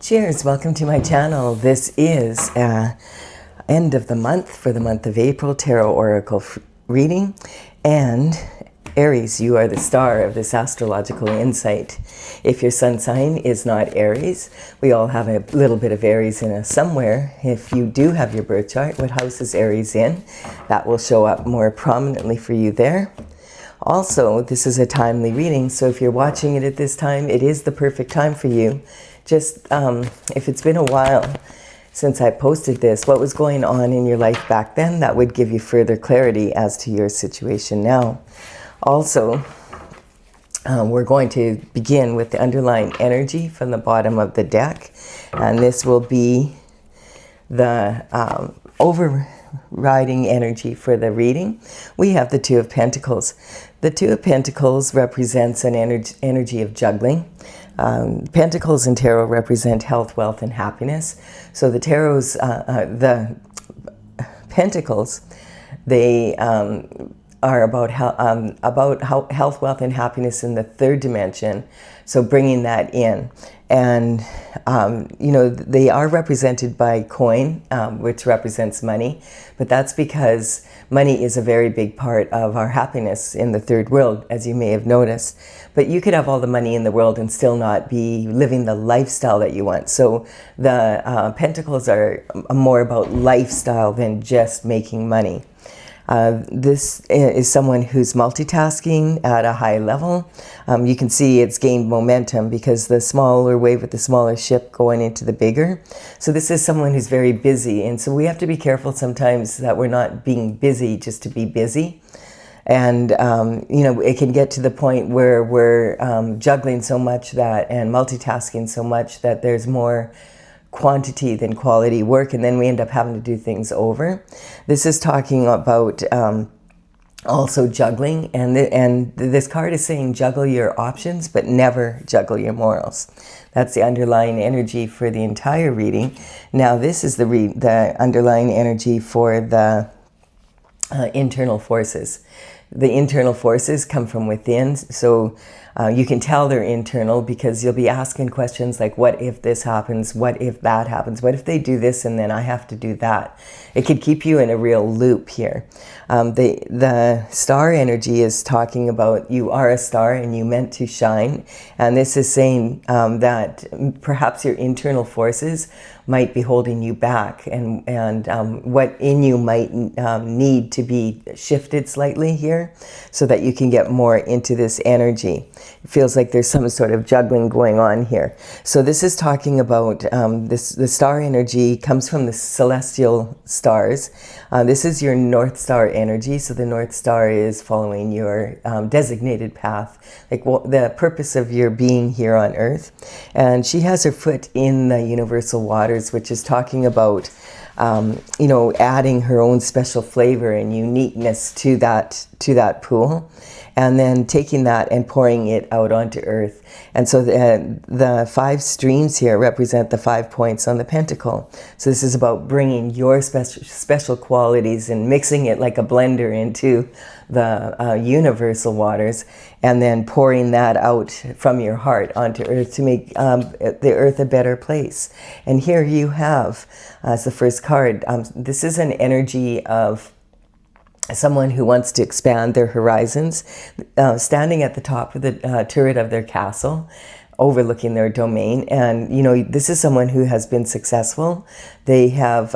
Cheers, welcome to my channel. This is end of the month for the month of April Tarot Oracle reading, and Aries, you are the star of this astrological insight. If your sun sign is not Aries, we all have a little bit of Aries in us somewhere. If you do have your birth chart, what house is Aries in? That will show up more prominently for you there. Also, this is a timely reading, so if you're watching it at this time, it is the perfect time for you. Just if it's been a while since I posted this, what was going on in your life back then, that would give you further clarity as to your situation now. Also, we're going to begin with the underlying energy from the bottom of the deck, and this will be the overriding energy for the reading. We have the Two of Pentacles. The Two of Pentacles represents an energy of juggling. Pentacles in tarot represent health, wealth, and happiness. So the the Pentacles, they are about health, wealth, and happiness in the third dimension. So bringing that in. And, you know, they are represented by coin, which represents money. But that's because money is a very big part of our happiness in the third world, as you may have noticed. But you could have all the money in the world and still not be living the lifestyle that you want. So the Pentacles are more about lifestyle than just making money. This is someone who's multitasking at a high level. You can see it's gained momentum because the smaller wave with the smaller ship going into the bigger. So this is someone who's very busy. And so we have to be careful sometimes that we're not being busy just to be busy. And, you know, it can get to the point where we're juggling so much and multitasking so much that there's more quantity than quality work, and then we end up having to do things over. This is talking about also juggling, and this card is saying juggle your options, but never juggle your morals. That's the underlying energy for the entire reading. Now this is the underlying energy for the internal forces. The internal forces come from within, so you can tell they're internal because you'll be asking questions like, what if this happens? What if that happens? What if they do this and then I have to do that? It could keep you in a real loop here. The star energy is talking about you are a star and you meant to shine. And this is saying that perhaps your internal forces might be holding you back, and what in you might need to be shifted slightly here so that you can get more into this energy. It feels like there's some sort of juggling going on here. So this is talking about the star energy comes from the celestial stars. This is your North Star energy. So the North Star is following your designated path, like the purpose of your being here on Earth. And she has her foot in the universal waters, which is talking about you know, adding her own special flavor and uniqueness to that pool, and then taking that and pouring it out onto Earth. And so the 5 streams here represent the 5 points on the pentacle. So this is about bringing your special qualities and mixing it like a blender into the universal waters, and then pouring that out from your heart onto Earth to make the Earth a better place. And here you have, as the first card, this is an energy of someone who wants to expand their horizons, standing at the top of the turret of their castle, overlooking their domain. And, you know, this is someone who has been successful. They have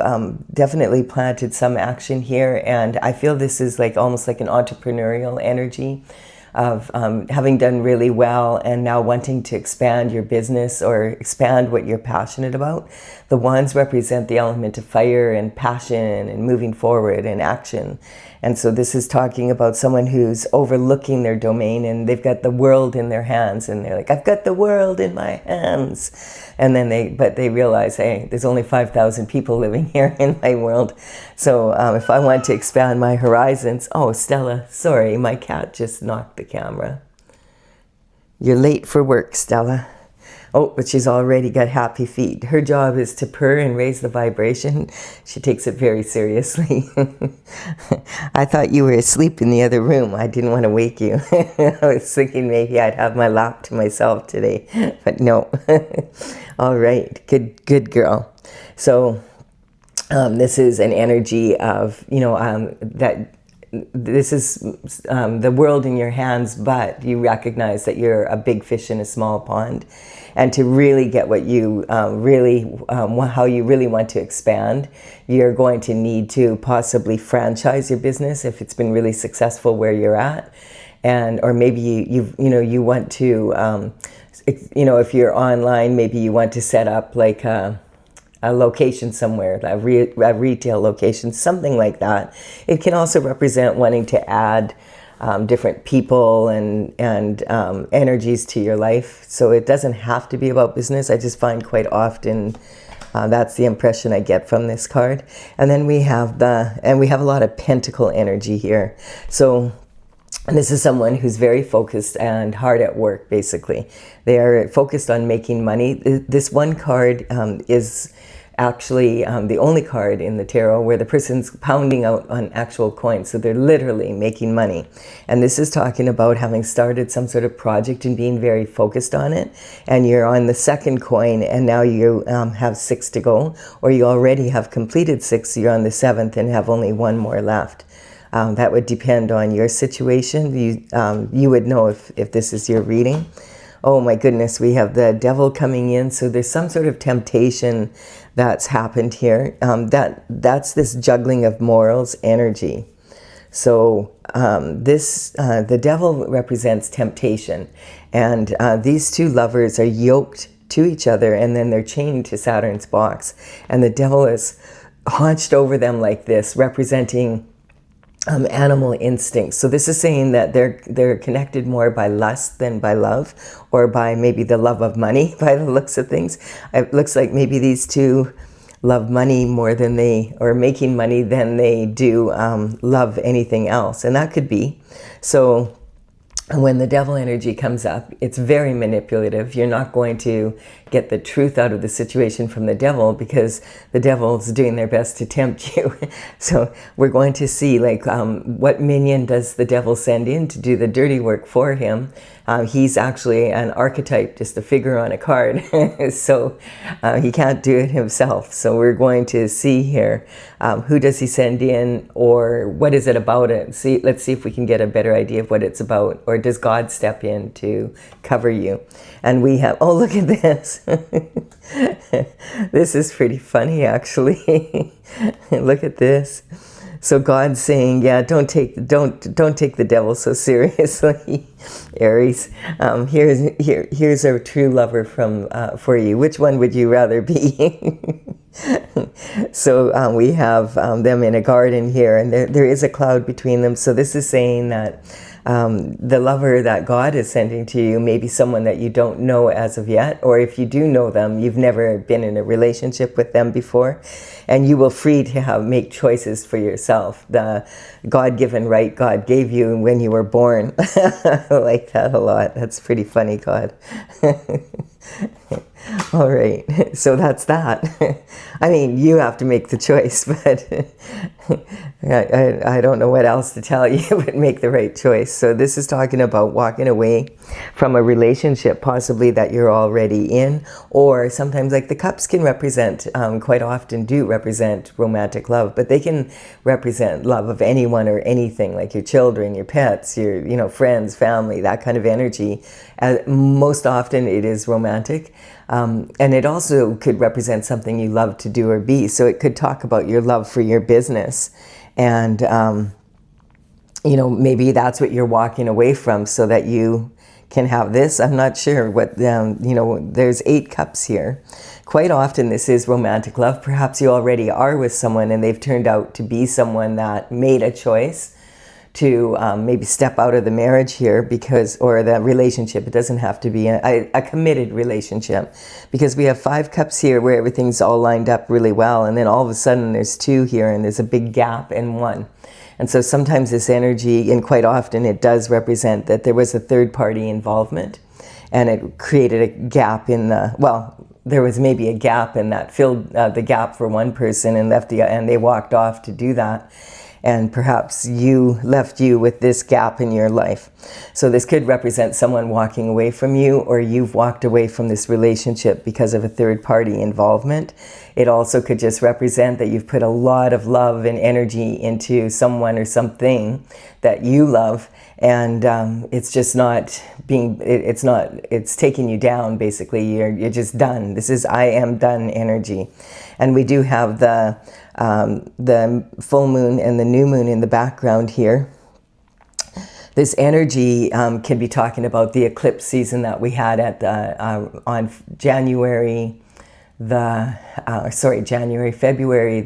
definitely planted some action here. And I feel this is like almost like an entrepreneurial energy of having done really well and now wanting to expand your business or expand what you're passionate about. The wands represent the element of fire and passion and moving forward and action. And so this is talking about someone who's overlooking their domain and they've got the world in their hands, and they're like, I've got the world in my hands. And then they realize, hey, there's only 5,000 people living here in my world. So if I want to expand my horizons, oh, Stella, sorry, my cat just knocked the camera. You're late for work, Stella. Oh, but she's already got happy feet. Her job is to purr and raise the vibration. She takes it very seriously. I thought you were asleep in the other room. I didn't want to wake you. I was thinking maybe I'd have my lap to myself today, but no. All right, good girl. So this is an energy of, that this is the world in your hands, but you recognize that you're a big fish in a small pond. And to really get what you how you really want to expand, you're going to need to possibly franchise your business if it's been really successful where you're at. Or maybe you want to, if you're online, maybe you want to set up like a location somewhere, a retail location, something like that. It can also represent wanting to add different people and energies to your life. So it doesn't have to be about business. I just find quite often that's the impression I get from this card. And then we have a lot of pentacle energy here. So this is someone who's very focused and hard at work, basically. They are focused on making money. This one card is actually the only card in the tarot where the person's pounding out on actual coins. So they're literally making money. And this is talking about having started some sort of project and being very focused on it. And you're on the second coin and now you have 6 to go. Or you already have completed 6, so you're on the 7th and have only 1 more left. That would depend on your situation. You would know if this is your reading. Oh my goodness, we have the devil coming in. So there's some sort of temptation that's happened here. That's this juggling of morals energy. So the devil represents temptation. And these two lovers are yoked to each other and then they're chained to Saturn's box. And the devil is hunched over them like this, representing animal instincts. So this is saying that they're connected more by lust than by love, or by maybe the love of money by the looks of things. It looks like maybe these two love money more than or making money than they do love anything else. And that could be. So when the devil energy comes up, it's very manipulative. You're not going to get the truth out of the situation from the devil because the devil's doing their best to tempt you. So we're going to see like what minion does the devil send in to do the dirty work for him. He's actually an archetype, just a figure on a card. So he can't do it himself. So we're going to see here who does he send in, or what is it about it? Let's see if we can get a better idea of what it's about. Or does God step in to cover you? And we have, oh, look at this. This is pretty funny, actually. Look at this. So God's saying, yeah, don't take the devil so seriously, Aries. Here's a true lover for you. Which one would you rather be? So we have them in a garden here, and there is a cloud between them. So this is saying that the lover that God is sending to you may be someone that you don't know as of yet, or if you do know them, you've never been in a relationship with them before, and you will free to make choices for yourself. The God-given right God gave you when you were born. I like that a lot. That's pretty funny, God. All right, so that's that. I mean, you have to make the choice, but I don't know what else to tell you, but make the right choice. So this is talking about walking away from a relationship possibly that you're already in, or sometimes like the cups can represent, quite often do represent romantic love, but they can represent love of anyone or anything, like your children, your pets, your friends, family, that kind of energy. Most often it is romantic. And it also could represent something you love to do or be. So it could talk about your love for your business. And, maybe that's what you're walking away from so that you can have this. I'm not sure what, there's 8 cups here. Quite often this is romantic love. Perhaps you already are with someone and they've turned out to be someone that made a choice to maybe step out of the marriage here or the relationship. It doesn't have to be a committed relationship, because we have 5 cups here where everything's all lined up really well, and then all of a sudden there's 2 here and there's a big gap in 1. And so sometimes this energy, and quite often it does represent that there was a third party involvement. and it created a gap in the, well, there was maybe a gap in that, filled the gap for one person and and they walked off to do that. And perhaps left you with this gap in your life. So this could represent someone walking away from you, or you've walked away from this relationship because of a third party involvement. It also could just represent that you've put a lot of love and energy into someone or something that you love, and it's just not being, it's taking you down, basically. You're just done. This is I am done energy. And we do have the full moon and the new moon in the background here. This energy can be talking about the eclipse season that we had at on February the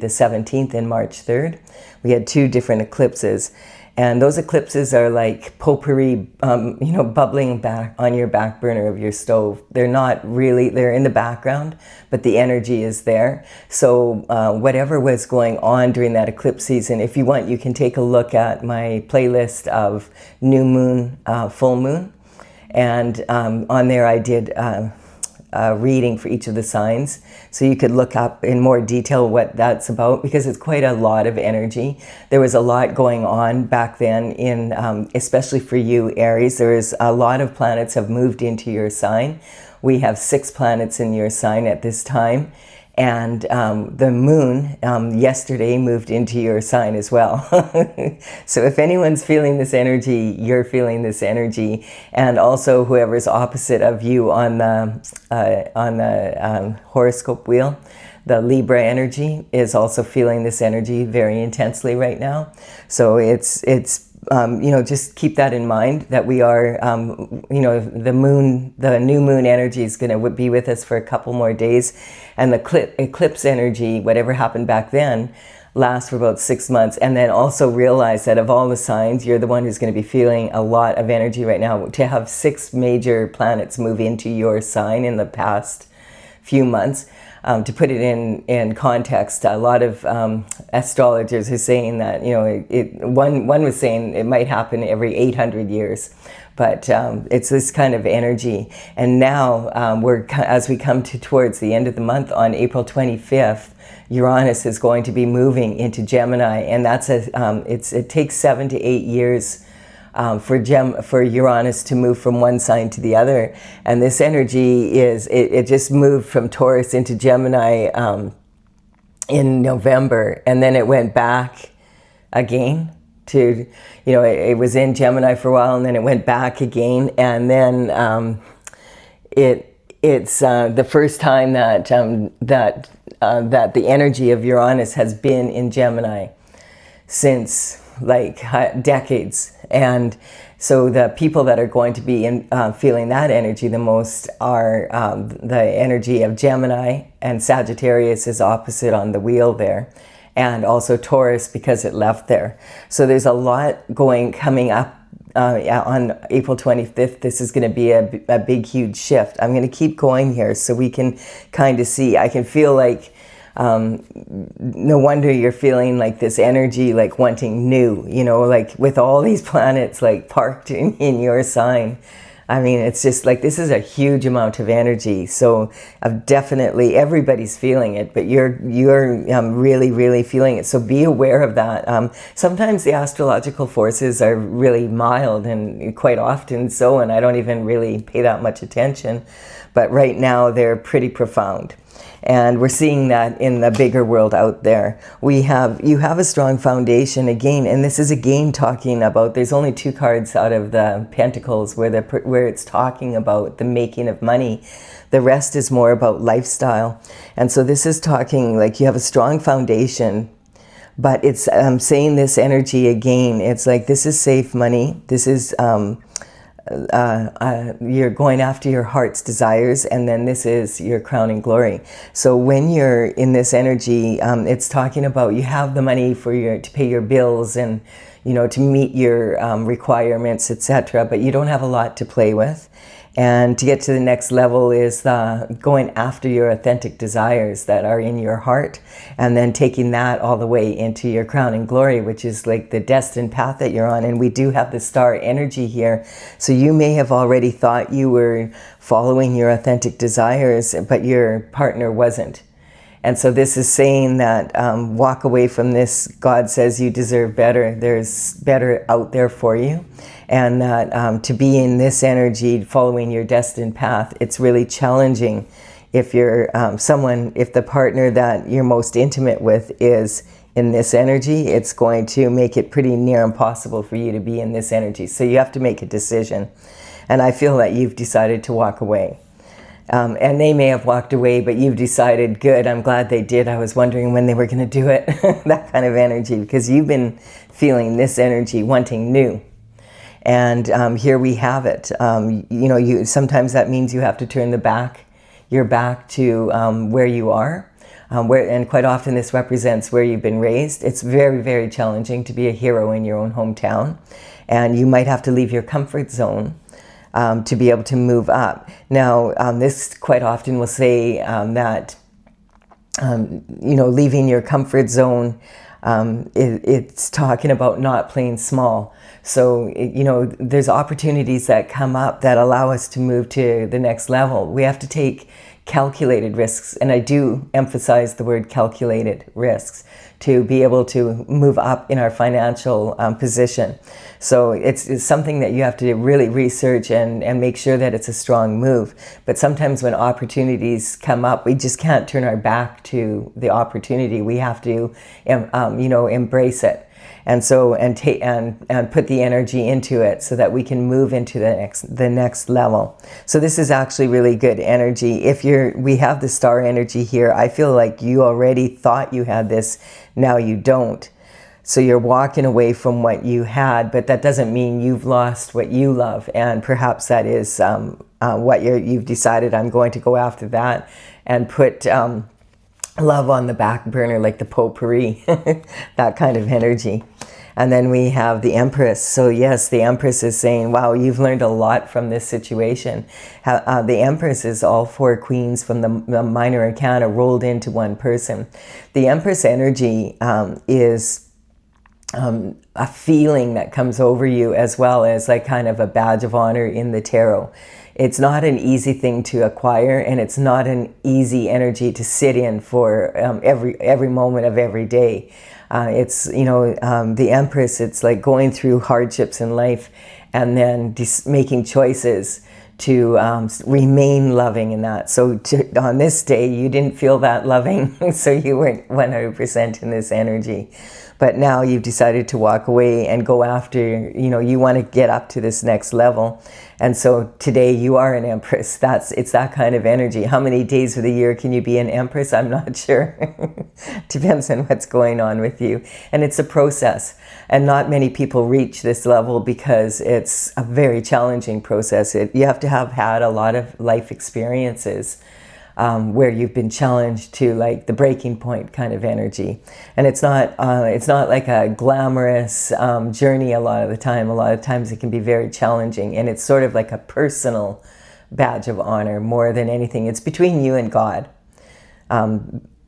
17th and March 3rd. We had 2 different eclipses. And those eclipses are like potpourri, bubbling back on your back burner of your stove. They're not really, they're in the background, but the energy is there. So whatever was going on during that eclipse season, if you want, you can take a look at my playlist of new moon, full moon. And on there I did reading for each of the signs, so you could look up in more detail what that's about, because it's quite a lot of energy. There was a lot going on back then in especially for you, Aries. There is a lot of planets have moved into your sign. We have 6 planets in your sign at this time, and the moon yesterday moved into your sign as well. So if anyone's feeling this energy, you're feeling this energy. And also whoever's opposite of you on the horoscope wheel, the Libra energy, is also feeling this energy very intensely right now. So it's just keep that in mind, that we are, the new moon energy is going to be with us for a couple more days. And the eclipse energy, whatever happened back then, lasts for about 6 months. And then also realize that of all the signs, you're the one who's going to be feeling a lot of energy right now. To have 6 major planets move into your sign in the past few months, to put it in context, a lot of astrologers are saying that, one was saying it might happen every 800 years. But it's this kind of energy. And now, as we come towards the end of the month, on April 25th, Uranus is going to be moving into Gemini. And that's it takes 7 to 8 years for Uranus to move from one sign to the other. And this energy it just moved from Taurus into Gemini in November, and then it went back again to, it was in Gemini for a while, and then it went back again. And then it's the first time that the energy of Uranus has been in Gemini since decades. And so the people that are going to be feeling that energy the most are the energy of Gemini, and Sagittarius is opposite on the wheel there, and also Taurus, because it left there. So there's a lot coming up on April 25th. This is going to be a big, huge shift. I'm going to keep going here so we can kind of see. I can feel like, no wonder you're feeling like this energy, like wanting new, like with all these planets like parked in your sign. I mean, it's just like, this is a huge amount of energy. So definitely everybody's feeling it, but you're really, really feeling it. So be aware of that. Sometimes the astrological forces are really mild, and quite often so, and I don't even really pay that much attention. But right now they're pretty profound. And we're seeing that in the bigger world out there. You have a strong foundation again, and this is again talking about, there's only 2 cards out of the Pentacles where it's talking about the making of money. The rest is more about lifestyle. And so this is talking like you have a strong foundation, but it's saying this energy again. It's like, this is safe money. This is you're going after your heart's desires, and then this is your crowning glory. So when you're in this energy, it's talking about you have the money to pay your bills and to meet your requirements, etc., but you don't have a lot to play with. And to get to the next level is going after your authentic desires that are in your heart, and then taking that all the way into your crowning glory, which is like the destined path that you're on. And we do have the star energy here. So you may have already thought you were following your authentic desires, but your partner wasn't. And so this is saying that walk away from this. God says you deserve better. There's better out there for you. And that to be in this energy, following your destined path, it's really challenging if you're if the partner that you're most intimate with is in this energy. It's going to make it pretty near impossible for you to be in this energy. So you have to make a decision. And I feel that you've decided to walk away. And they may have walked away, but you've decided, good, I'm glad they did. I was wondering when they were going to do it. That kind of energy, because you've been feeling this energy, wanting new. And here we have it. Sometimes that means you have to turn your back to where you are. And quite often this represents where you've been raised. It's very, very challenging to be a hero in your own hometown. And you might have to leave your comfort zone to be able to move up. Now, this quite often will say that, leaving your comfort zone, it's talking about not playing small. So, there's opportunities that come up that allow us to move to the next level. We have to take calculated risks, and I do emphasize the word calculated risks, to be able to move up in our financial position. So it's something that you have to really research and make sure that it's a strong move. But sometimes when opportunities come up, we just can't turn our back to the opportunity. We have to, embrace it. And so, and put the energy into it so that we can move into the next level. So this is actually really good energy. We have the star energy here. I feel like you already thought you had this, now you don't. So you're walking away from what you had, but that doesn't mean you've lost what you love. And perhaps that is what you've decided, I'm going to go after that and put love on the back burner, like the potpourri, that kind of energy. And then we have the Empress. So yes, the Empress is saying, wow, you've learned a lot from this situation. The Empress is all four queens from the minor arcana rolled into one person. The Empress energy is a feeling that comes over you, as well as like kind of a badge of honor in the tarot. It's not an easy thing to acquire, and it's not an easy energy to sit in for every moment of every day. The Empress, it's like going through hardships in life and then making choices to remain loving in that. So on this day, you didn't feel that loving, so you weren't 100% in this energy. But now you've decided to walk away and go after, you want to get up to this next level. And so today you are an Empress. It's that kind of energy. How many days of the year can you be an Empress? I'm not sure. Depends on what's going on with you. And it's a process. And not many people reach this level because it's a very challenging process. You have to have had a lot of life experiences where you've been challenged to like the breaking point kind of energy. And it's not like a glamorous journey a lot of the time. A lot of times it can be very challenging, and it's sort of like a personal badge of honor more than anything. It's between you and God,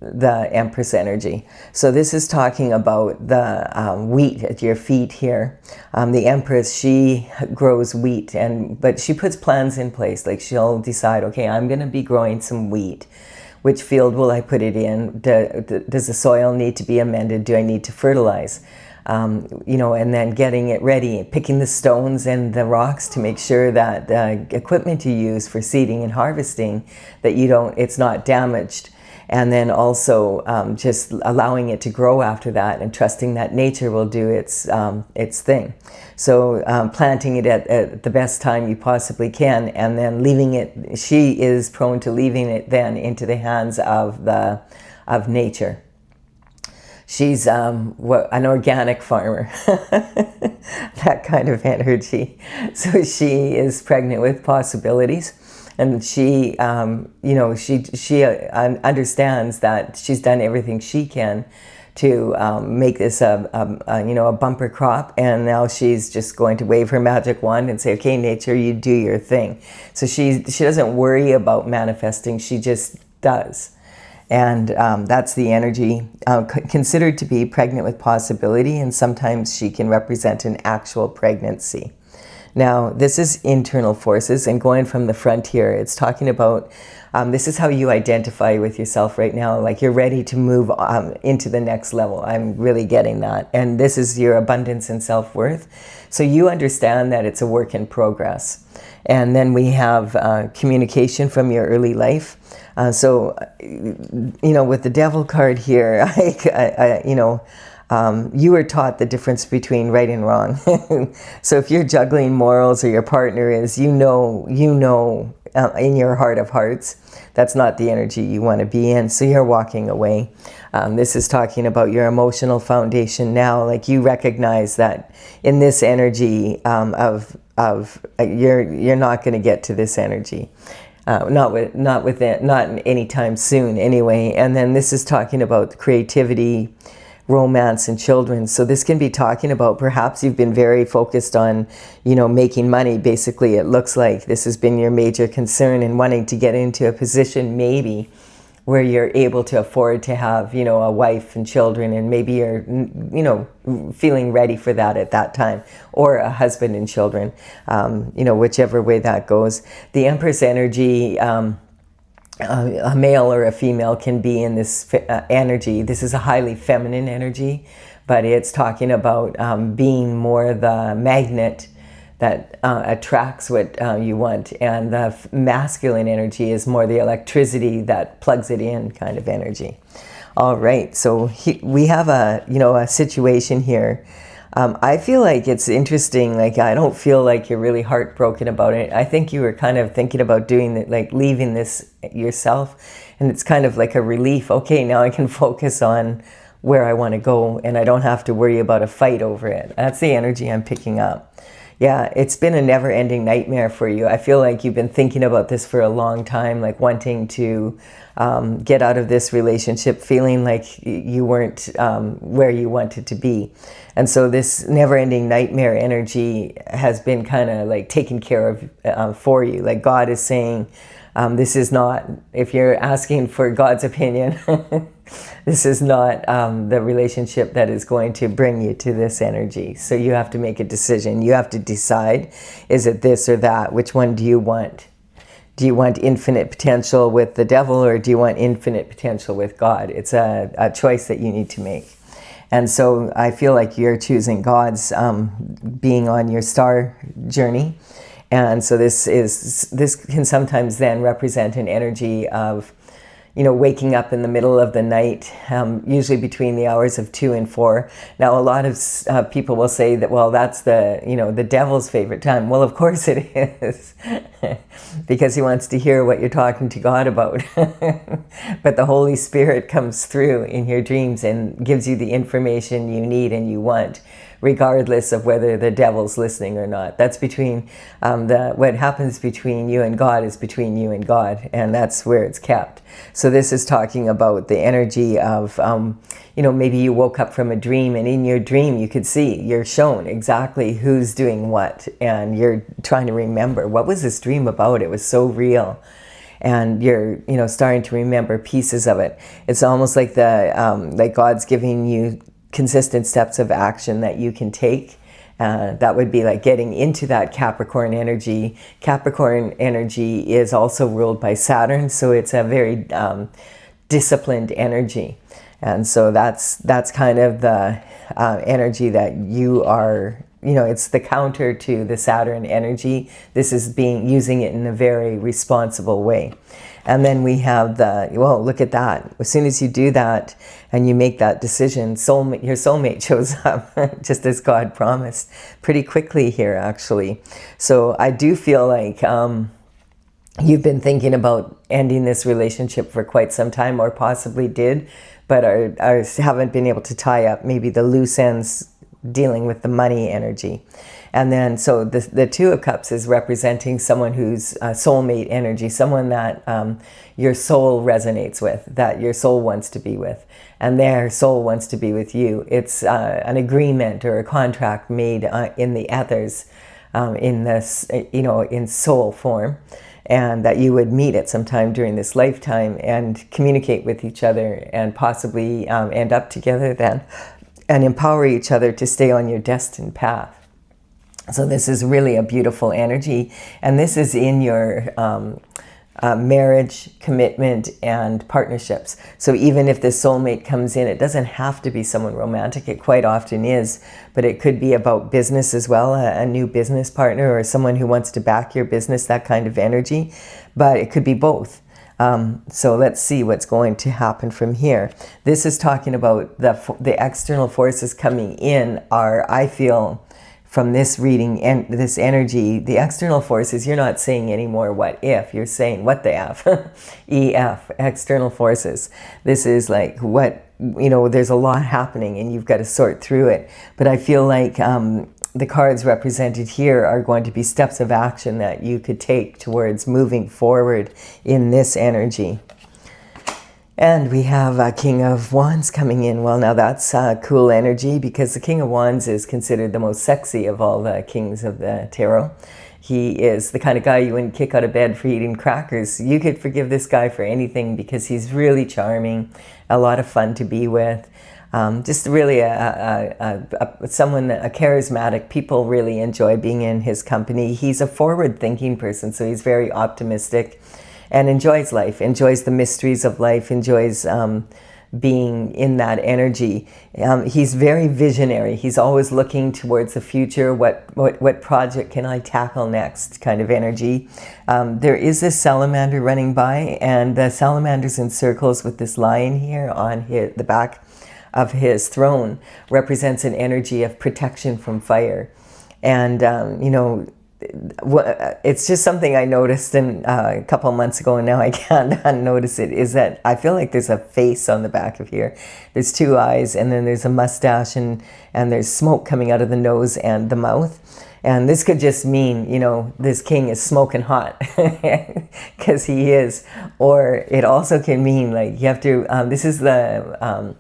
the Empress energy. So this is talking about the wheat at your feet here. The Empress, she grows wheat, but she puts plans in place. Like she'll decide, okay, I'm going to be growing some wheat. Which field will I put it in? Does the soil need to be amended? Do I need to fertilize? And then getting it ready, picking the stones and the rocks to make sure that the equipment you use for seeding and harvesting, that it's not damaged. And then also just allowing it to grow after that, and trusting that nature will do its thing. So planting it at the best time you possibly can, and then leaving it. She is prone to leaving it then into the hands of nature. She's an organic farmer, that kind of energy. So she is pregnant with possibilities. And she understands that she's done everything she can to make this a bumper crop, and now she's just going to wave her magic wand and say, okay, nature, you do your thing. So she doesn't worry about manifesting, she just does. And that's the energy considered to be pregnant with possibility, and sometimes she can represent an actual pregnancy. Now, this is internal forces, and going from the frontier, it's talking about, this is how you identify with yourself right now, like you're ready to move into the next level. I'm really getting that. And this is your abundance and self-worth. So you understand that it's a work in progress. And then we have communication from your early life. So, with the devil card here, you were taught the difference between right and wrong. So if you're juggling morals, or your partner is, in your heart of hearts, that's not the energy you want to be in. So you're walking away. This is talking about your emotional foundation now. Like you recognize that in this energy you're not going to get to this energy. Not anytime soon anyway. And then this is talking about creativity, romance, and children. So this can be talking about, perhaps you've been very focused on, making money. Basically, it looks like this has been your major concern, and wanting to get into a position maybe where you're able to afford to have, a wife and children, and maybe you're, feeling ready for that at that time, or a husband and children, whichever way that goes. The Empress energy, a male or a female can be in this energy. This is a highly feminine energy, but it's talking about being more the magnet that attracts what you want, and the masculine energy is more the electricity that plugs it in kind of energy. All right, so we have a situation here. I feel like it's interesting. Like, I don't feel like you're really heartbroken about it. I think you were kind of thinking about doing it, like leaving this yourself, and it's kind of like a relief. Okay, now I can focus on where I want to go, and I don't have to worry about a fight over it. That's the energy I'm picking up. Yeah, it's been a never-ending nightmare for you. I feel like you've been thinking about this for a long time, like wanting to get out of this relationship, feeling like you weren't where you wanted to be. And so this never-ending nightmare energy has been kind of like taken care of for you. Like God is saying, this is not, if you're asking for God's opinion, this is not the relationship that is going to bring you to this energy. So you have to make a decision. You have to decide, is it this or that? Which one do you want? Do you want infinite potential with the devil, or do you want infinite potential with God? It's a choice that you need to make. And so I feel like you're choosing God's being on your star journey. And so this can sometimes then represent an energy of, waking up in the middle of the night, usually between the hours of 2 and 4. Now, a lot of people will say that, well, that's the devil's favorite time. Well, of course it is, because he wants to hear what you're talking to God about. But the Holy Spirit comes through in your dreams and gives you the information you need and you want, regardless of whether the devil's listening or not. That's between, what happens between you and God is between you and God, and that's where it's kept. So this is talking about the energy of, maybe you woke up from a dream, and in your dream you could see, you're shown exactly who's doing what, and you're trying to remember, what was this dream about? It was so real. And you're, starting to remember pieces of it. It's almost like like God's giving you consistent steps of action that you can take. That would be like getting into that Capricorn energy. Capricorn energy is also ruled by Saturn, so it's a very disciplined energy. And so that's kind of the energy that you are, it's the counter to the Saturn energy. This is using it in a very responsible way. And then we have look at that. As soon as you do that and you make that decision, your soulmate shows up, just as God promised, pretty quickly here, actually. So I do feel like you've been thinking about ending this relationship for quite some time, or possibly did, but haven't been able to tie up maybe the loose ends dealing with the money energy. And then, so the Two of Cups is representing someone who's soulmate energy, someone that your soul resonates with, that your soul wants to be with, and their soul wants to be with you. It's an agreement or a contract made in the ethers, in this, in soul form, and that you would meet at some time during this lifetime and communicate with each other and possibly end up together then, and empower each other to stay on your destined path. So this is really a beautiful energy, and this is in your marriage, commitment, and partnerships. So even if this soulmate comes in, it doesn't have to be someone romantic. It quite often is, but it could be about business as well, a new business partner or someone who wants to back your business, that kind of energy. But it could be both. So let's see what's going to happen from here. This is talking about the external forces coming in are, I feel, from this reading and this energy, the external forces, you're not saying anymore what if, you're saying what the F, EF, external forces. This is like what, there's a lot happening and you've got to sort through it. But I feel like the cards represented here are going to be steps of action that you could take towards moving forward in this energy. And we have a King of Wands coming in. Well, now that's cool energy because the King of Wands is considered the most sexy of all the kings of the tarot. He is the kind of guy you wouldn't kick out of bed for eating crackers. You could forgive this guy for anything because he's really charming, a lot of fun to be with. Just really someone, a charismatic. People really enjoy being in his company. He's a forward-thinking person, so he's very optimistic and enjoys life, enjoys the mysteries of life, enjoys being in that energy. He's very visionary. He's always looking towards the future. What project can I tackle next kind of energy. There is this salamander running by, and the salamander's in circles with this lion here on the back of his throne, represents an energy of protection from fire. And, it's just something I noticed a couple months ago, and now I can't unnotice it, is that I feel like there's a face on the back of here. There's two eyes, and then there's a mustache, and there's smoke coming out of the nose and the mouth. And this could just mean, this king is smoking hot, because he is. Or it also can mean, like, you have to, this is the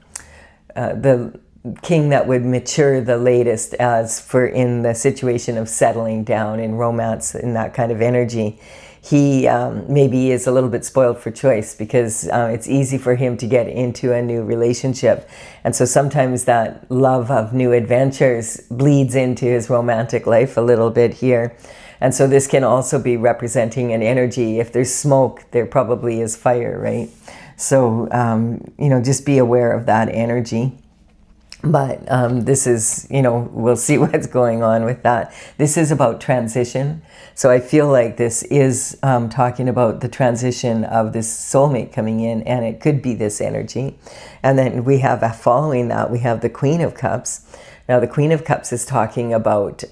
king that would mature the latest as for in the situation of settling down in romance, in that kind of energy. He maybe is a little bit spoiled for choice because it's easy for him to get into a new relationship. And so sometimes that love of new adventures bleeds into his romantic life a little bit here. And so this can also be representing an energy. If there's smoke, there probably is fire, right? So, just be aware of that energy. But this is, we'll see what's going on with that. This is about transition. So I feel like this is talking about the transition of this soulmate coming in, and it could be this energy. And then we have, following that, we have the Queen of Cups. Now the Queen of Cups is talking about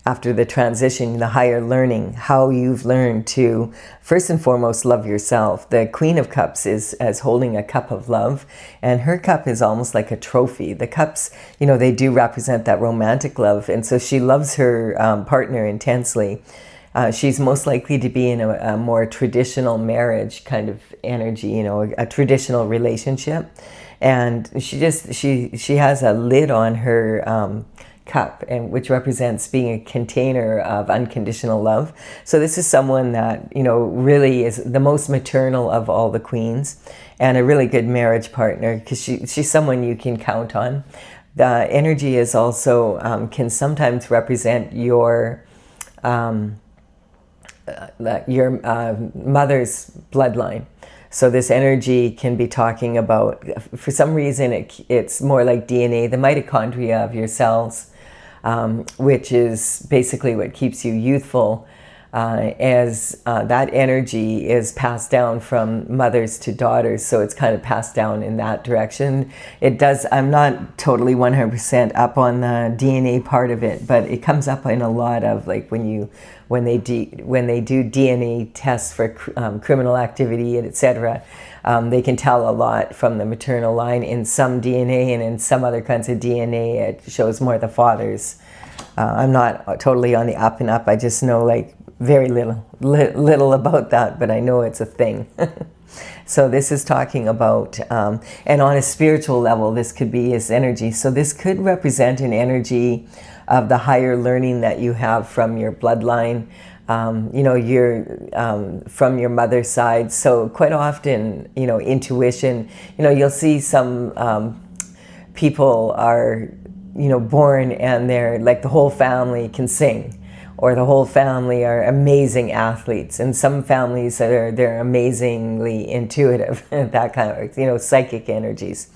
after the transition, the higher learning, how you've learned to, first and foremost, love yourself. The Queen of Cups is as holding a cup of love, and her cup is almost like a trophy. The cups, they do represent that romantic love, and so she loves her partner intensely. She's most likely to be in a more traditional marriage kind of energy, a traditional relationship. And she has a lid on her cup, and which represents being a container of unconditional love. So this is someone that really is the most maternal of all the queens, and a really good marriage partner because she's someone you can count on. The energy is also can sometimes represent your mother's bloodline. So this energy can be talking about, for some reason, it's more like DNA, the mitochondria of your cells, which is basically what keeps you youthful. as that energy is passed down from mothers to daughters, so it's kind of passed down in that direction. It does, I'm not totally 100% up on the DNA part of it, but it comes up in a lot of, like, when they do DNA tests for criminal activity, etc. They can tell a lot from the maternal line in some DNA, and in some other kinds of DNA it shows more the fathers. I'm not totally on the up and up. I just know, like, very little about that, but I know it's a thing. So this is talking about, and on a spiritual level, this could be his energy. So this could represent an energy of the higher learning that you have from your bloodline, you know, from your mother's side. So quite often, you know, intuition, you know, you'll see some people are, you know, born and they're like, the whole family can sing, or the whole family are amazing athletes, and some families they're amazingly intuitive. That kind of, you know, psychic energies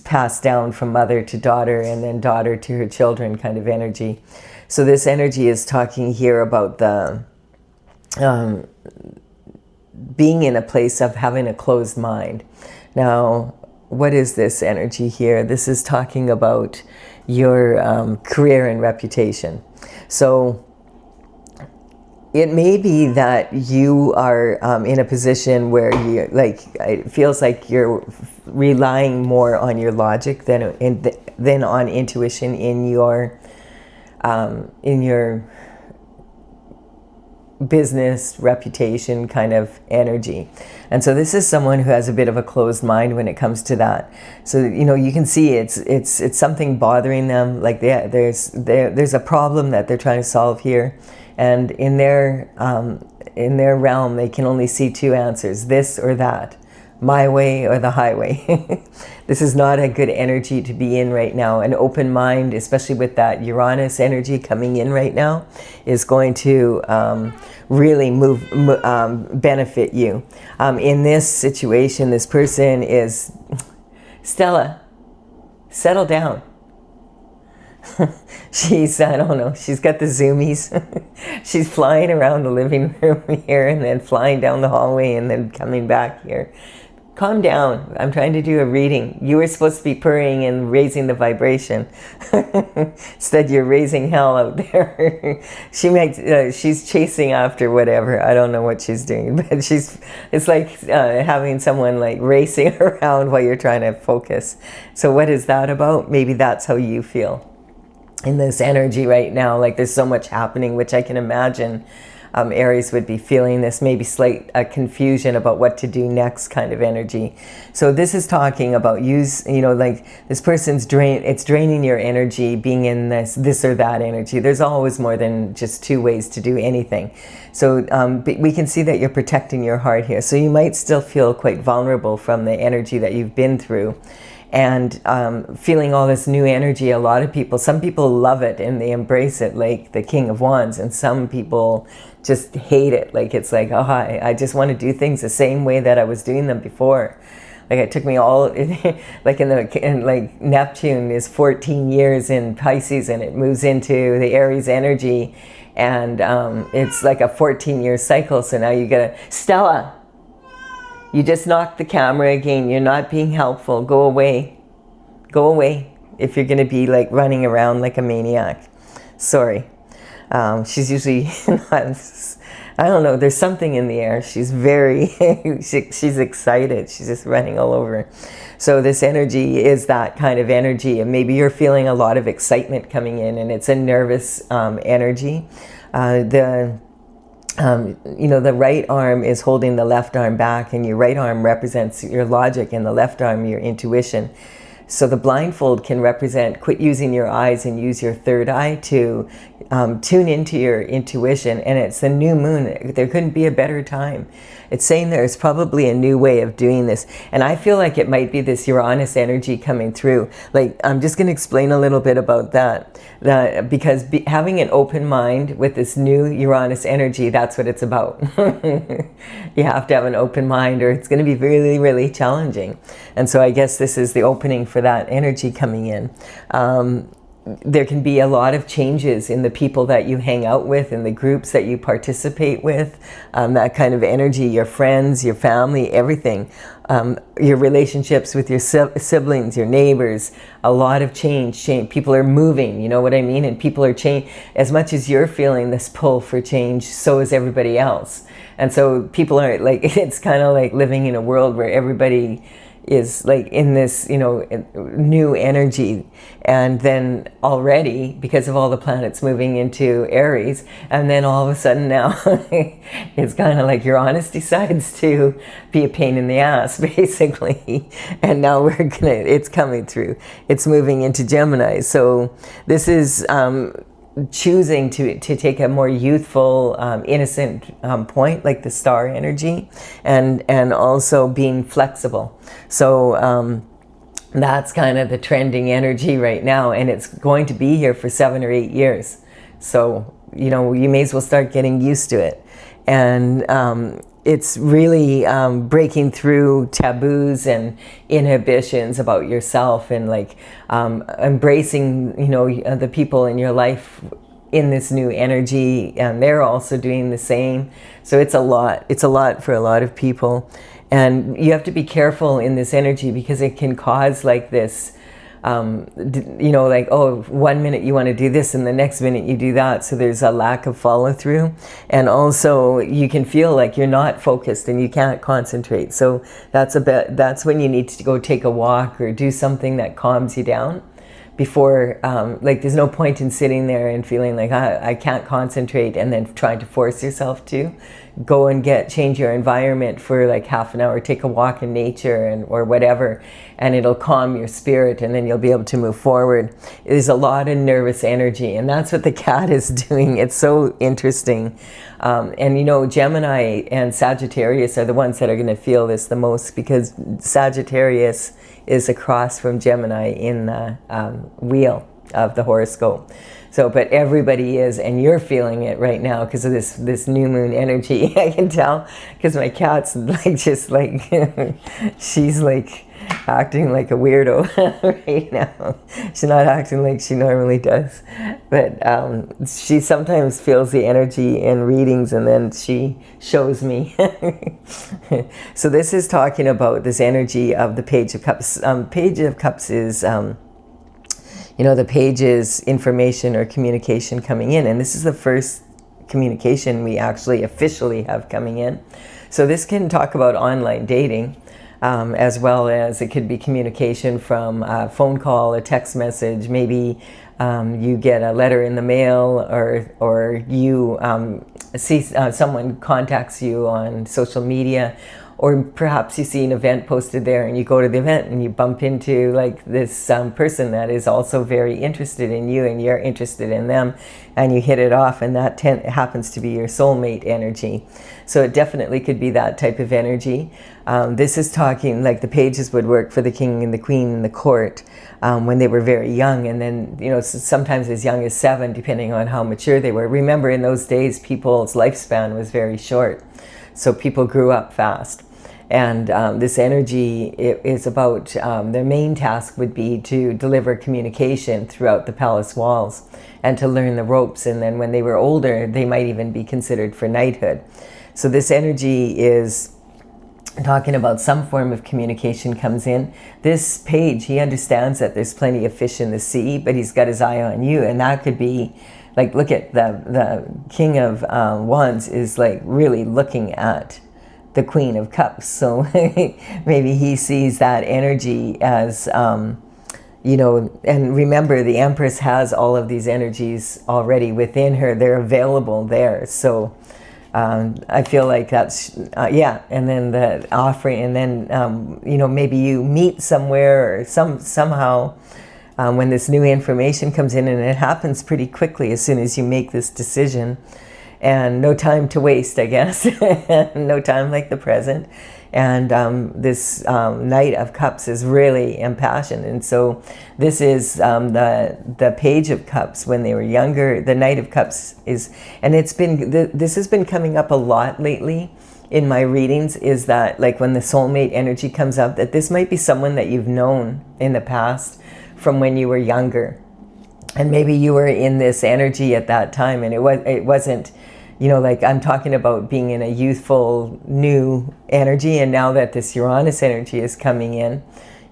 passed down from mother to daughter, and then daughter to her children kind of energy. So this energy is talking here about the being in a place of having a closed mind. Now, what is this energy here? This is talking about your career and reputation. So it may be that you are in a position where you, like, it feels like you're relying more on your logic than on intuition in your business reputation kind of energy. And so this is someone who has a bit of a closed mind when it comes to that. So, you know, you can see it's something bothering them. Like there's a problem that they're trying to solve here, and in their realm they can only see two answers: this or that, my way or the highway. This is not a good energy to be in right now. An open mind, especially with that Uranus energy coming in right now, is going to really benefit you. In this situation, this person is, Stella, settle down. She's, I don't know, she's got the zoomies. She's flying around the living room here, and then flying down the hallway, and then coming back here. Calm down. I'm trying to do a reading. You were supposed to be purring and raising the vibration. Instead, you're raising hell out there. She's chasing after whatever. I don't know what she's doing, but it's like having someone like racing around while you're trying to focus. So what is that about? Maybe that's how you feel in this energy right now. Like, there's so much happening, which I can imagine Aries would be feeling this, maybe slight confusion about what to do next kind of energy. So this is talking about you know, like this person's it's draining your energy, being in this or that energy. There's always more than just two ways to do anything. So we can see that you're protecting your heart here. So you might still feel quite vulnerable from the energy that you've been through. And feeling all this new energy, some people love it and they embrace it like the King of Wands, and some people just hate it. Like, it's like, oh, I just want to do things the same way that I was doing them before. Like, it took me like like Neptune is 14 years in Pisces, and it moves into the Aries energy, and it's like a 14-year cycle. So now you gotta, Stella, you just knocked the camera again. You're not being helpful. Go away. Go away if you're going to be like running around like a maniac. Sorry. She's usually not, I don't know. There's something in the air. She's very, she's excited. She's just running all over. So this energy is that kind of energy. And maybe you're feeling a lot of excitement coming in, and it's a nervous energy. You know, the right arm is holding the left arm back, and your right arm represents your logic, and the left arm your intuition. So the blindfold can represent quit using your eyes and use your third eye to tune into your intuition. And it's the new moon. There couldn't be a better time. It's saying there's probably a new way of doing this. And I feel like it might be this Uranus energy coming through. Like, I'm just going to explain a little bit about that. Because having an open mind with this new Uranus energy, that's what it's about. You have to have an open mind, or it's going to be really, really challenging. And so I guess this is the opening for that energy coming in. there can be a lot of changes in the people that you hang out with, in the groups that you participate with, that kind of energy, your friends, your family, everything, your relationships with your siblings, your neighbors, a lot of change. People are moving, you know what I mean? And people are changing. As much as you're feeling this pull for change, so is everybody else. And so people are like, it's kind of like living in a world where everybody is like in this, you know, new energy. And then already, because of all the planets moving into Aries, and then all of a sudden now it's kind of like Uranus decides to be a pain in the ass, basically. And now it's coming through. It's moving into Gemini. So this is choosing to take a more youthful, innocent point, like the star energy, and also being flexible. So that's kind of the trending energy right now, and it's going to be here for 7 or 8 years. So, you know, you may as well start getting used to it. And it's really breaking through taboos and inhibitions about yourself, and like embracing, you know, the people in your life in this new energy, and they're also doing the same. So it's a lot for a lot of people. And you have to be careful in this energy, because it can cause like this, you know, like, oh, 1 minute you want to do this and the next minute you do that. So there's a lack of follow through. And also you can feel like you're not focused and you can't concentrate. So that's when you need to go take a walk or do something that calms you down. Before, like, there's no point in sitting there and feeling like I can't concentrate, and then trying to force yourself to go and change your environment for like half an hour, take a walk in nature or whatever, and it'll calm your spirit, and then you'll be able to move forward. There's a lot of nervous energy, and that's what the cat is doing. It's so interesting. And you know, Gemini and Sagittarius are the ones that are going to feel this the most, because Sagittarius is across from Gemini in the wheel of the horoscope. So, but everybody is, and you're feeling it right now because of this new moon energy. I can tell, because my cat's like, just like, she's like acting like a weirdo right now. She's not acting like she normally does, but she sometimes feels the energy in readings, and then she shows me. So this is talking about this energy of the Page of Cups. Page of Cups is, you know, the page is information or communication coming in, and this is the first communication we actually officially have coming in. So this can talk about online dating, as well as it could be communication from a phone call, a text message, maybe you get a letter in the mail, or you see someone contacts you on social media, or perhaps you see an event posted there and you go to the event and you bump into like this person that is also very interested in you, and you're interested in them, and you hit it off, and that happens to be your soulmate energy. So it definitely could be that type of energy. This is talking like the pages would work for the king and the queen in the court when they were very young, and then, you know, sometimes as young as 7, depending on how mature they were. Remember, in those days, people's lifespan was very short, so people grew up fast. And this energy is about, their main task would be to deliver communication throughout the palace walls and to learn the ropes. And then when they were older, they might even be considered for knighthood. So this energy is talking about some form of communication comes in. This page, he understands that there's plenty of fish in the sea, but he's got his eye on you. And that could be, like, look at the King of Wands is like really looking at the Queen of Cups. So maybe he sees that energy as, you know, and remember, the Empress has all of these energies already within her. They're available there. So I feel like that's, yeah. And then the offering, and then, you know, maybe you meet somewhere or somehow when this new information comes in, and it happens pretty quickly as soon as you make this decision. And no time to waste, I guess. No time like the present. And this Knight of Cups is really impassioned. And so this is the Page of Cups when they were younger. The Knight of Cups is, and it's been, this has been coming up a lot lately in my readings, is that like when the soulmate energy comes up, that this might be someone that you've known in the past from when you were younger. And maybe you were in this energy at that time, and it wasn't, you know, like I'm talking about being in a youthful, new energy, and now that this Uranus energy is coming in,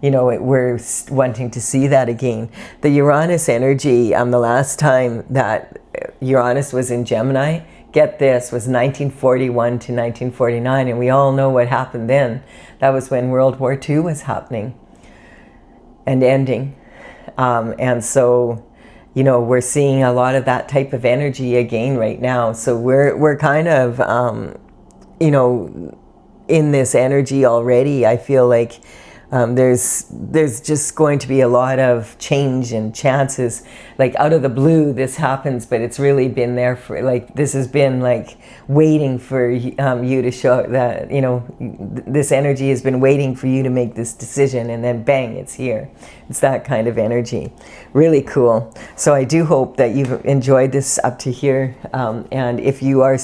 you know, we're wanting to see that again. The Uranus energy, the last time that Uranus was in Gemini, get this, was 1941 to 1949, and we all know what happened then. That was when World War II was happening and ending. And so, you know, we're seeing a lot of that type of energy again right now. So we're kind of, you know, in this energy already. I feel like there's just going to be a lot of change and chances. Like out of the blue, this happens, but it's really been there for, like, this has been like waiting for you to show that, you know, this energy has been waiting for you to make this decision, and then bang, it's here. It's that kind of energy. Really cool. So I do hope that you've enjoyed this up to here. And if you are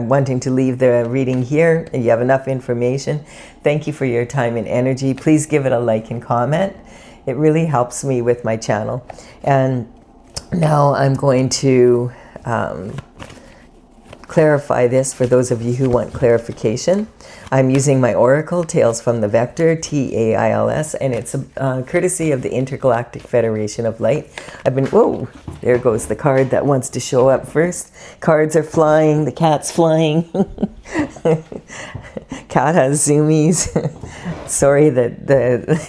wanting to leave the reading here and you have enough information, thank you for your time and energy. Please give it a like and comment. It really helps me with my channel. And now I'm going to clarify this for those of you who want clarification. I'm using my Oracle, Tales from the Vector, TAILS, and it's courtesy of the Intergalactic Federation of Light. I've been, whoa, there goes the card that wants to show up first. Cards are flying, the cat's flying. Cat has zoomies. Sorry that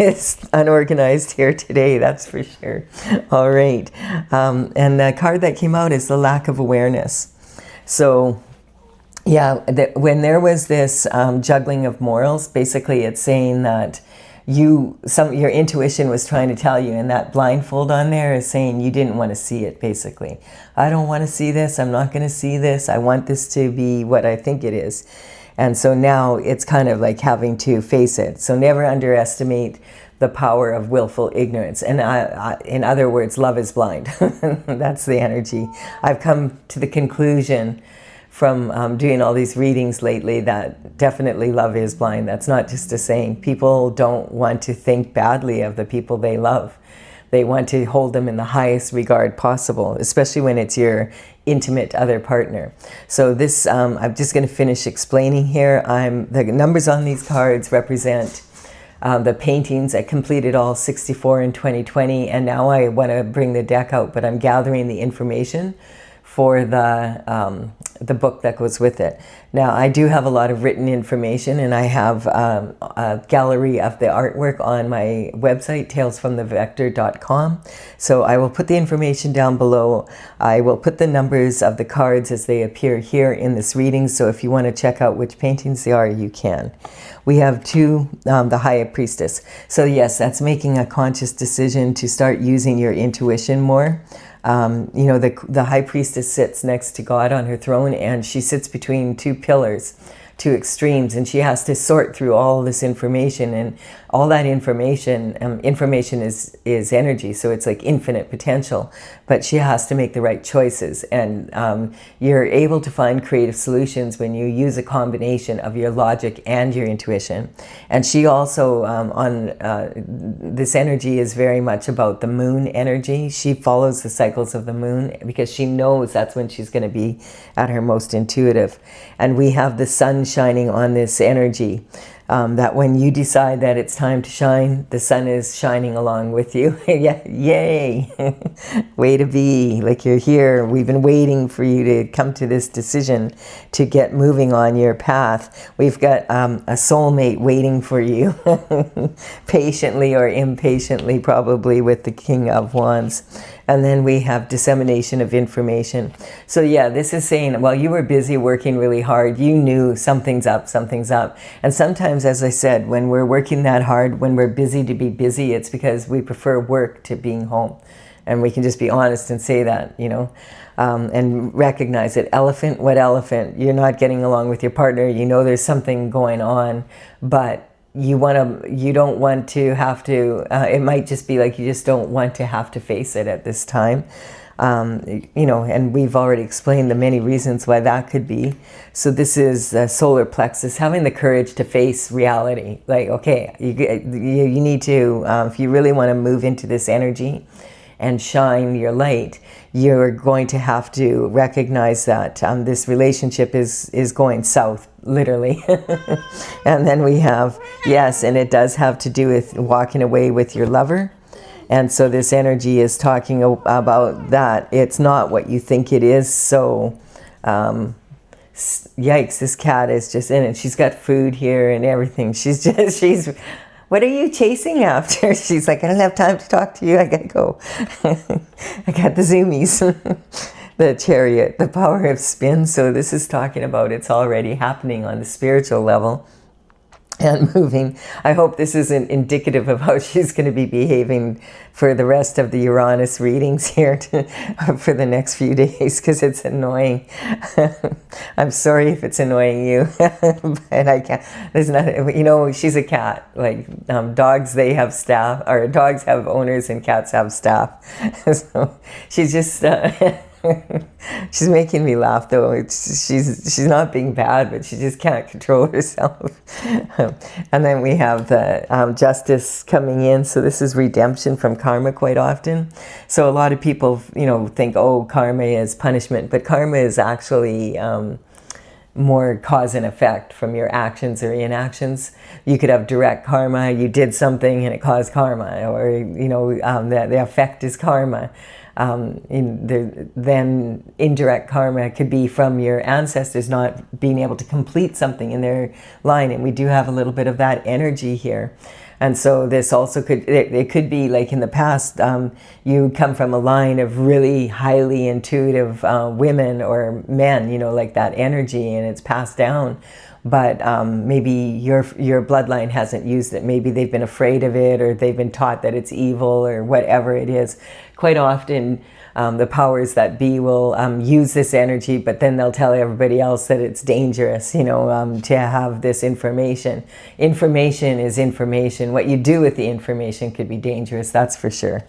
it's unorganized here today, that's for sure. All right, and the card that came out is the lack of awareness. So yeah, when there was this juggling of morals, basically it's saying that your intuition was trying to tell you, and that blindfold on there is saying you didn't want to see it, basically. I don't want to see this, I'm not going to see this, I want this to be what I think it is. And so now it's kind of like having to face it. So never underestimate the power of willful ignorance. And in other words, love is blind. That's the energy. I've come to the conclusion from doing all these readings lately that definitely love is blind. That's not just a saying. People don't want to think badly of the people they love. They want to hold them in the highest regard possible, especially when it's your intimate other partner. So this, I'm just going to finish explaining here. The numbers on these cards represent the paintings. I completed all 64 in 2020, and now I want to bring the deck out, but I'm gathering the information for the book that goes with it. Now, I do have a lot of written information, and I have a gallery of the artwork on my website, talesfromthevector.com. So I will put the information down below. I will put the numbers of the cards as they appear here in this reading. So if you want to check out which paintings they are, you can. We have two, the High Priestess. So yes, that's making a conscious decision to start using your intuition more. You know, the High Priestess sits next to God on her throne, and she sits between two pillars, two extremes, and she has to sort through all this information, and all that information is energy, so it's like infinite potential, but she has to make the right choices. And you're able to find creative solutions when you use a combination of your logic and your intuition. And she also this energy is very much about the moon energy. She follows the cycles of the moon because she knows that's when she's going to be at her most intuitive. And we have the sun shining on this energy. That when you decide that it's time to shine, the sun is shining along with you. Yeah, yay! Way to be, like you're here. We've been waiting for you to come to this decision to get moving on your path. We've got a soulmate waiting for you, patiently or impatiently, probably, with the King of Wands. And then we have dissemination of information. So yeah, this is saying, while you were busy working really hard, you knew something's up, something's up. And sometimes, as I said, when we're working that hard, when we're busy to be busy, it's because we prefer work to being home. And we can just be honest and say that, you know, and recognize it. Elephant, what elephant? You're not getting along with your partner. You know there's something going on, but you don't want to have to, it might just be like you just don't want to have to face it at this time. You know, and we've already explained the many reasons why that could be. So this is the solar plexus, having the courage to face reality. Like, okay, you need to, if you really want to move into this energy and shine your light, you're going to have to recognize that this relationship is going south, literally. And then we have, yes, and it does have to do with walking away with your lover. And so this energy is talking about that. It's not what you think it is. So, yikes, this cat is just in it. She's got food here and everything. What are you chasing after? She's like, I don't have time to talk to you. I gotta go. I got the zoomies. The chariot, the power of spin. So this is talking about it's already happening on the spiritual level and moving. I hope this isn't indicative of how she's going to be behaving for the rest of the Uranus readings here for the next few days, because it's annoying. I'm sorry if it's annoying you, but I can't. There's nothing. You know, she's a cat. Like dogs, they have staff, or dogs have owners, and cats have staff. So she's just. She's making me laugh, though. She's not being bad, but she just can't control herself. And then we have the justice coming in. So this is redemption from karma quite often. So a lot of people, you know, think, oh, karma is punishment, but karma is actually more cause and effect from your actions or inactions. You could have direct karma. You did something and it caused karma, or you know, the effect is karma. Then indirect karma could be from your ancestors not being able to complete something in their line, and we do have a little bit of that energy here. And so this also it could be like in the past, you come from a line of really highly intuitive women or men, you know, like that energy, and it's passed down. But maybe your bloodline hasn't used it. Maybe they've been afraid of it, or they've been taught that it's evil, or whatever it is. Quite often, the powers that be will use this energy, but then they'll tell everybody else that it's dangerous, you know, to have this information. Information is information. What you do with the information could be dangerous, that's for sure.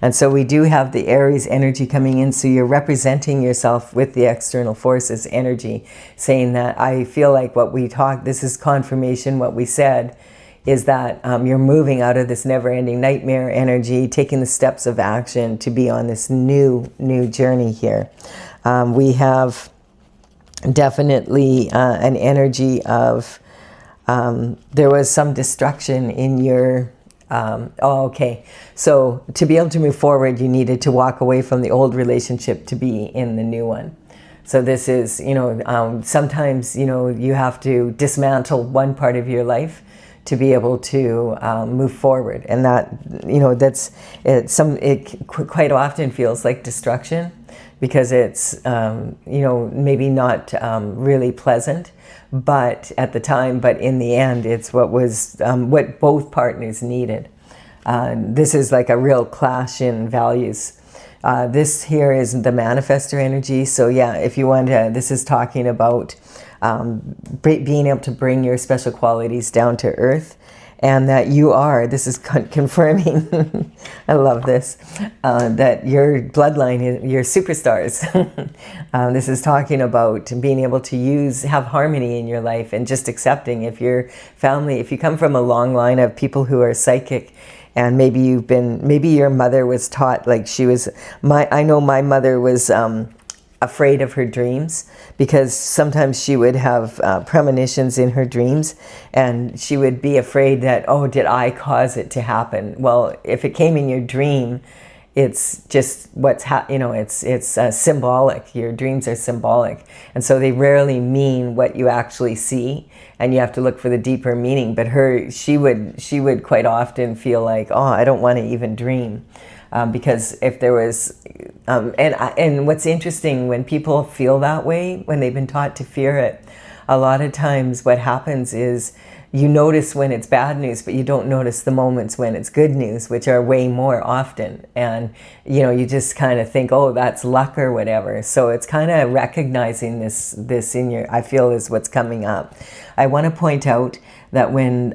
And so we do have the Aries energy coming in, so you're representing yourself with the external forces energy, saying that I feel like what we talked, this is confirmation, what we said, is that you're moving out of this never-ending nightmare energy, taking the steps of action to be on this new journey here. We have definitely an energy of there was some destruction in your okay. So to be able to move forward, you needed to walk away from the old relationship to be in the new one. So this is, you know, sometimes, you know, you have to dismantle one part of your life to be able to move forward, and that, you know, it quite often feels like destruction, because it's you know, maybe not really pleasant, but at the time, but in the end, it's what was what both partners needed. This is like a real clash in values. This here is the manifestor energy. So yeah, if you want to, this is talking about being able to bring your special qualities down to earth, and that you are, this is confirming, I love this, that your bloodline, your superstars. This is talking about being able to have harmony in your life, and just accepting if your family, if you come from a long line of people who are psychic, and maybe your mother was taught, like I know my mother was afraid of her dreams, because sometimes she would have premonitions in her dreams, and she would be afraid that, oh, did I cause it to happen? Well, if it came in your dream, it's just it's symbolic. Your dreams are symbolic, and so they rarely mean what you actually see, and you have to look for the deeper meaning. But she would quite often feel like, oh, I don't want to even dream. Because if there was, and what's interesting, when people feel that way, when they've been taught to fear it, a lot of times what happens is you notice when it's bad news, but you don't notice the moments when it's good news, which are way more often. And, you know, you just kind of think, oh, that's luck or whatever. So it's kind of recognizing this in your, I feel, is what's coming up. I want to point out that when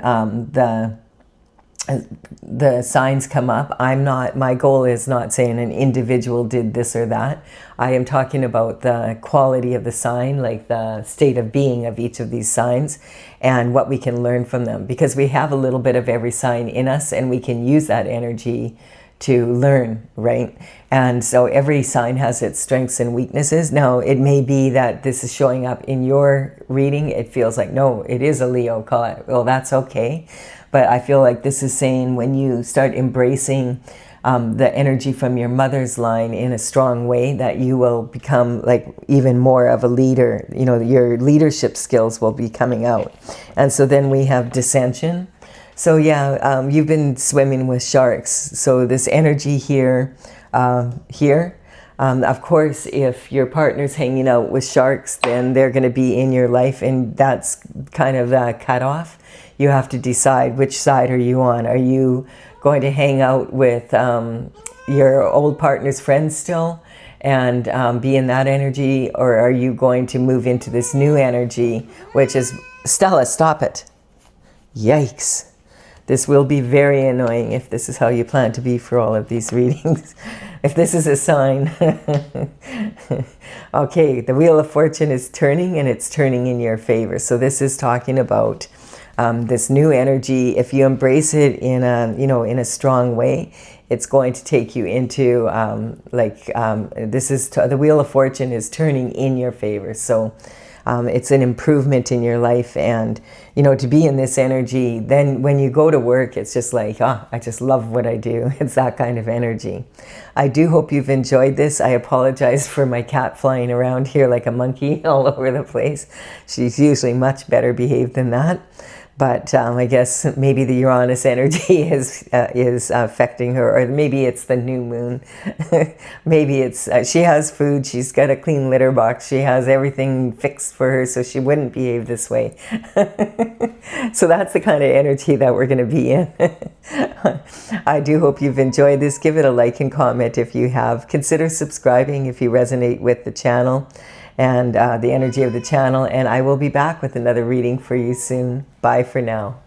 the signs come up, my goal is not saying an individual did this or that. I am talking about the quality of the sign, like the state of being of each of these signs, and what we can learn from them, because we have a little bit of every sign in us, and we can use that energy to learn, right? And so every sign has its strengths and weaknesses. Now, it may be that this is showing up in your reading. It feels like, no, it is a Leo. Call it. Well, that's okay. But I feel like this is saying when you start embracing the energy from your mother's line in a strong way, that you will become like even more of a leader. You know, your leadership skills will be coming out. And so then we have dissension. So yeah, you've been swimming with sharks. So this energy here, of course, if your partner's hanging out with sharks, then they're going to be in your life, and that's kind of a cutoff. You have to decide which side are you on. Are you going to hang out with your old partner's friends still and be in that energy, or are you going to move into this new energy, which is, Stella, stop it. Yikes. This will be very annoying if this is how you plan to be for all of these readings. If this is a sign. Okay, the Wheel of Fortune is turning, and it's turning in your favor. So this is talking about this new energy. If you embrace it in a strong way, it's going to take you into the Wheel of Fortune is turning in your favor. So it's an improvement in your life, and to be in this energy, then when you go to work, it's just like, I just love what I do. It's that kind of energy. I do hope you've enjoyed this. I apologize for my cat flying around here like a monkey all over the place. She's usually much better behaved than that. But I guess maybe the Uranus energy is affecting her, or maybe it's the new moon. Maybe it's she has food, she's got a clean litter box, she has everything fixed for her, so she wouldn't behave this way. So that's the kind of energy that we're going to be in. I do hope you've enjoyed this. Give it a like and comment if you have. Consider subscribing if you resonate with the channel and the energy of the channel, and I will be back with another reading for you soon. Bye for now.